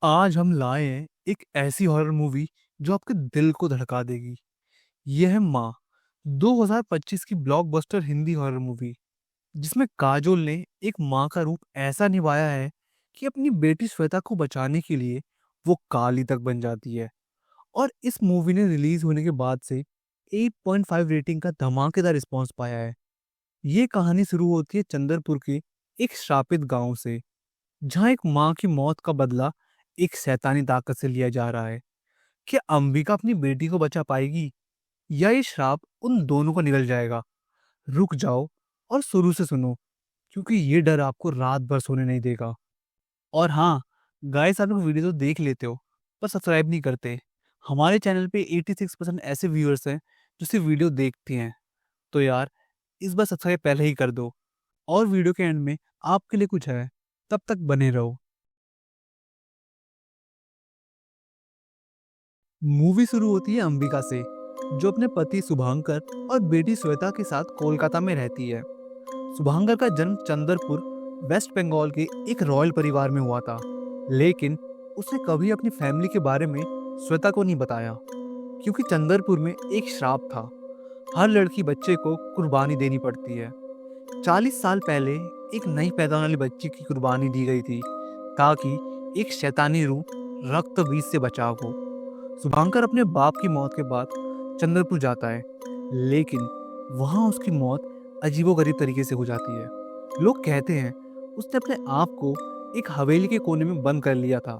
आज हम लाए हैं एक ऐसी हॉरर मूवी जो आपके दिल को धड़का देगी। ये है माँ, 2025 की ब्लॉकबस्टर हिंदी हॉरर मूवी, जिसमें काजोल ने एक माँ का रूप ऐसा निभाया है कि अपनी बेटी श्वेता को बचाने के लिए वो काली तक बन जाती है। और इस मूवी ने रिलीज होने के बाद से 8.5 रेटिंग का धमाकेदार रिस्पॉन्स पाया है। ये कहानी शुरू होती है चंद्रपुर के एक श्रापित गांव से, जहाँ एक माँ की मौत का बदला एक शैतानी ताकत से लिया जा रहा है। क्या अंबिका अपनी बेटी को बचा पाएगी या ये श्राप उन दोनों को निगल जाएगा? रुक जाओ और शुरू से सुनो, क्योंकि ये डर आपको रात भर सोने नहीं देगा। और हाँ, गाइस, आप लोग वीडियो तो देख लेते हो पर सब्सक्राइब नहीं करते। हमारे चैनल पे 86% ऐसे व्यूअर्स हैं जो सिर्फ वीडियो देखते हैं। तो यार, इस बार सब्सक्राइब पहले ही कर दो। और वीडियो के एंड में आपके लिए कुछ है, तब तक बने रहो। मूवी शुरू होती है अंबिका से, जो अपने पति शुभांकर और बेटी श्वेता के साथ कोलकाता में रहती है। शुभांकर का जन्म चंद्रपुर, वेस्ट बंगाल के एक रॉयल परिवार में हुआ था, लेकिन उसने कभी अपनी फैमिली के बारे में श्वेता को नहीं बताया, क्योंकि चंद्रपुर में एक श्राप था। हर लड़की बच्चे को कुर्बानी देनी पड़ती है। 40 साल पहले एक नई पैदा होने वाली बच्ची की कुर्बानी दी गई थी, ताकि एक शैतानी रूह रक्त बीज से बचाव हो। शुभांकर अपने बाप की मौत के बाद चंद्रपुर जाता है, लेकिन वहां उसकी मौत अजीबोगरीब तरीके से हो जाती है। लोग कहते हैं उसने अपने आप को एक हवेली के कोने में बंद कर लिया था।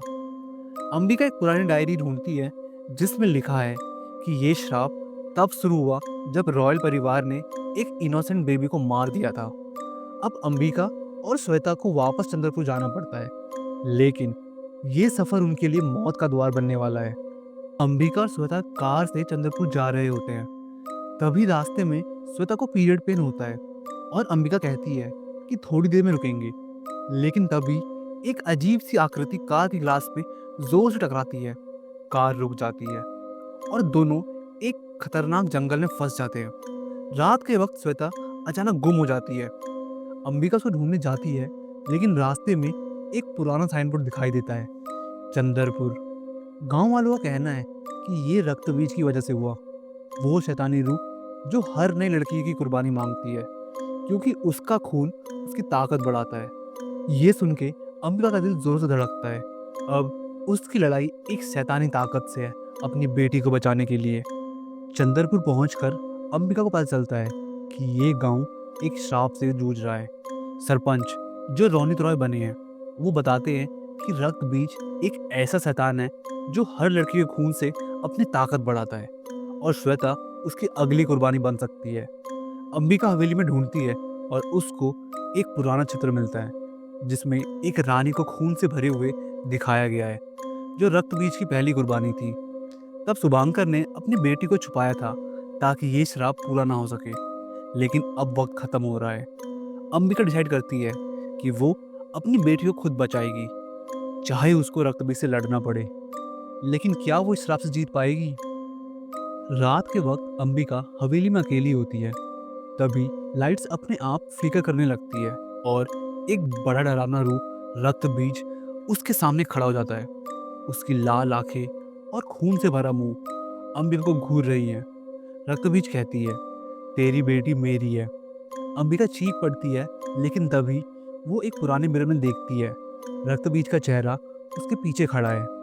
अंबिका एक पुरानी डायरी ढूंढती है, जिसमें लिखा है कि ये श्राप तब शुरू हुआ जब रॉयल परिवार ने एक इनोसेंट बेबी को मार दिया था। अब अंबिका और श्वेता को वापस चंद्रपुर जाना पड़ता है, लेकिन ये सफर उनके लिए मौत का द्वार बनने वाला है। अंबिका और श्वेता कार से चंद्रपुर जा रहे होते हैं। तभी रास्ते में श्वेता को पीरियड पेन होता है और अंबिका कहती है कि थोड़ी देर में रुकेंगे, लेकिन तभी एक अजीब सी आकृति कार की ग्लास पे जोर से टकराती है। कार रुक जाती है और दोनों एक खतरनाक जंगल में फंस जाते हैं। रात के वक्त श्वेता अचानक गुम हो जाती है। अंबिका उसको ढूंढने जाती है, लेकिन रास्ते में एक पुराना साइन बोर्ड दिखाई देता है, चंद्रपुर। गांव वालों का कहना है कि ये रक्त बीज की वजह से हुआ। वो शैतानी रूह जो हर नई लड़की की कुर्बानी मांगती है, क्योंकि उसका खून उसकी ताकत बढ़ाता है। ये सुन के अंबिका का दिल जोर से धड़कता है। अब उसकी लड़ाई एक शैतानी ताकत से है, अपनी बेटी को बचाने के लिए। चंद्रपुर पहुंचकर अंबिका को पता चलता है कि ये गांव एक श्राप से जूझ रहा है। सरपंच, जो रोनित रॉय बने हैं, वो बताते हैं कि रक्त बीज एक ऐसा शैतान है जो हर लड़की के खून से अपनी ताकत बढ़ाता है, और श्वेता उसकी अगली कुर्बानी बन सकती है। अंबिका हवेली में ढूंढती है और उसको एक पुराना चित्र मिलता है, जिसमें एक रानी को खून से भरे हुए दिखाया गया है, जो रक्त बीज की पहली कुर्बानी थी। तब शुभांकर ने अपनी बेटी को छुपाया था ताकि ये श्राप पूरा ना हो सके, लेकिन अब वक्त खत्म हो रहा है। अंबिका डिसाइड करती है कि वो अपनी बेटी को खुद बचाएगी, चाहे उसको रक्त बीज से लड़ना पड़े। लेकिन क्या वो इस श्राप से जीत पाएगी? रात के वक्त अंबिका हवेली में अकेली होती है। तभी लाइट्स अपने आप फ्लिकर करने लगती है और एक बड़ा डरावना रूप रक्त बीज उसके सामने खड़ा हो जाता है। उसकी लाल आंखें और खून से भरा मुंह अंबिका को घूर रही है। रक्त बीज कहती है, तेरी बेटी मेरी है। अंबिका चीख पड़ती है, लेकिन तभी वो एक पुराने मिरर में देखती है। रक्त बीज का चेहरा उसके पीछे खड़ा है।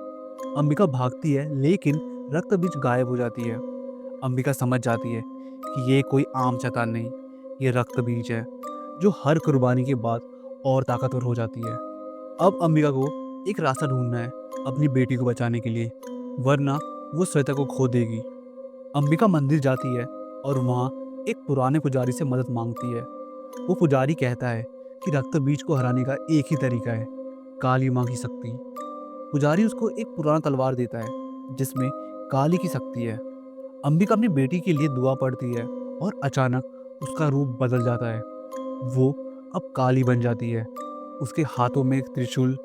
अंबिका भागती है, लेकिन रक्त बीज गायब हो जाती है। अंबिका समझ जाती है कि ये कोई आम शैतान नहीं, ये रक्त बीज है, जो हर कुर्बानी के बाद और ताकतवर हो जाती है। अब अंबिका को एक रास्ता ढूंढना है अपनी बेटी को बचाने के लिए, वरना वो श्वेता को खो देगी। अंबिका मंदिर जाती है और वहाँ एक पुराने पुजारी से मदद मांगती है। वो पुजारी कहता है कि रक्त बीज को हराने का एक ही तरीका है, काली माँ की शक्ति। पुजारी उसको एक पुराना तलवार देता है, जिसमें काली की शक्ति है। अंबिका अपनी बेटी के लिए दुआ पढ़ती है और अचानक उसका रूप बदल जाता है। वो अब काली बन जाती है। उसके हाथों में एक त्रिशूल,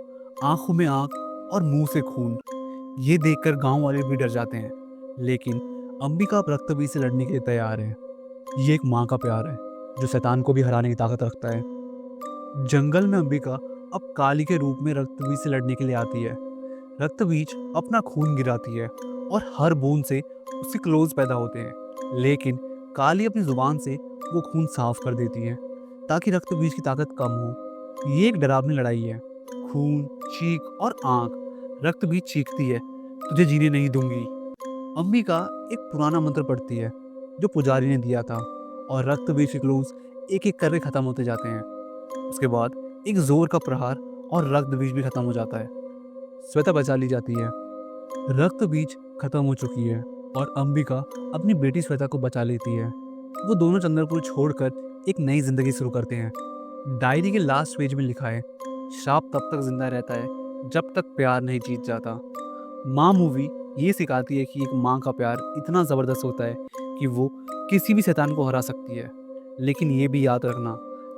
आंखों में आग और मुंह से खून। ये देखकर गांव वाले भी डर जाते हैं, लेकिन अंबिका अब रक्त बीज से लड़ने के लिए तैयार है। ये एक माँ का प्यार है जो शैतान को भी हराने की ताकत रखता है। जंगल में अंबिका अब काली के रूप में रक्त बीज से लड़ने के लिए आती है। रक्त बीज अपना खून गिराती है और हर बूंद से उसके क्लोज पैदा होते हैं, लेकिन काली अपनी जुबान से वो खून साफ कर देती है ताकि रक्त बीज की ताकत कम हो। ये एक डरावनी लड़ाई है। खून, चीख और आंख। रक्त बीज चीखती है, तुझे जीने नहीं दूंगी। अंबिका एक पुराना मंत्र पढ़ती है जो पुजारी ने दिया था, और रक्त बीज के क्लोज एक एक करके खत्म होते जाते हैं। उसके बाद एक जोर का प्रहार और रक्त बीज भी खत्म हो जाता है। श्वेता बचा ली जाती है। रक्त बीज खत्म हो चुकी है और अंबिका अपनी बेटी श्वेता को बचा लेती है। वो दोनों चंद्रपुर छोड़कर एक नई जिंदगी शुरू करते हैं। डायरी के लास्ट पेज में लिखा है, श्राप तब तक जिंदा रहता है जब तक प्यार नहीं जीत जाता। माँ मूवी ये सिखाती है कि एक माँ का प्यार इतना ज़बरदस्त होता है कि वो किसी भी शैतान को हरा सकती है। लेकिन ये भी याद रखना,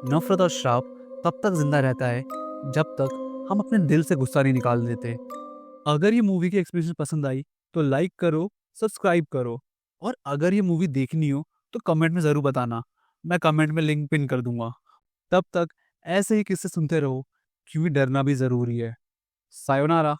नफरत और श्राप तब तक जिंदा रहता है जब तक हम अपने दिल से गुस्सा नहीं निकाल देते। अगर ये मूवी की एक्सपीरियंस पसंद आई तो लाइक करो, सब्सक्राइब करो, और अगर ये मूवी देखनी हो तो कमेंट में ज़रूर बताना। मैं कमेंट में लिंक पिन कर दूंगा। तब तक ऐसे ही किस्से सुनते रहो, क्योंकि डरना भी ज़रूरी है। सायोनारा।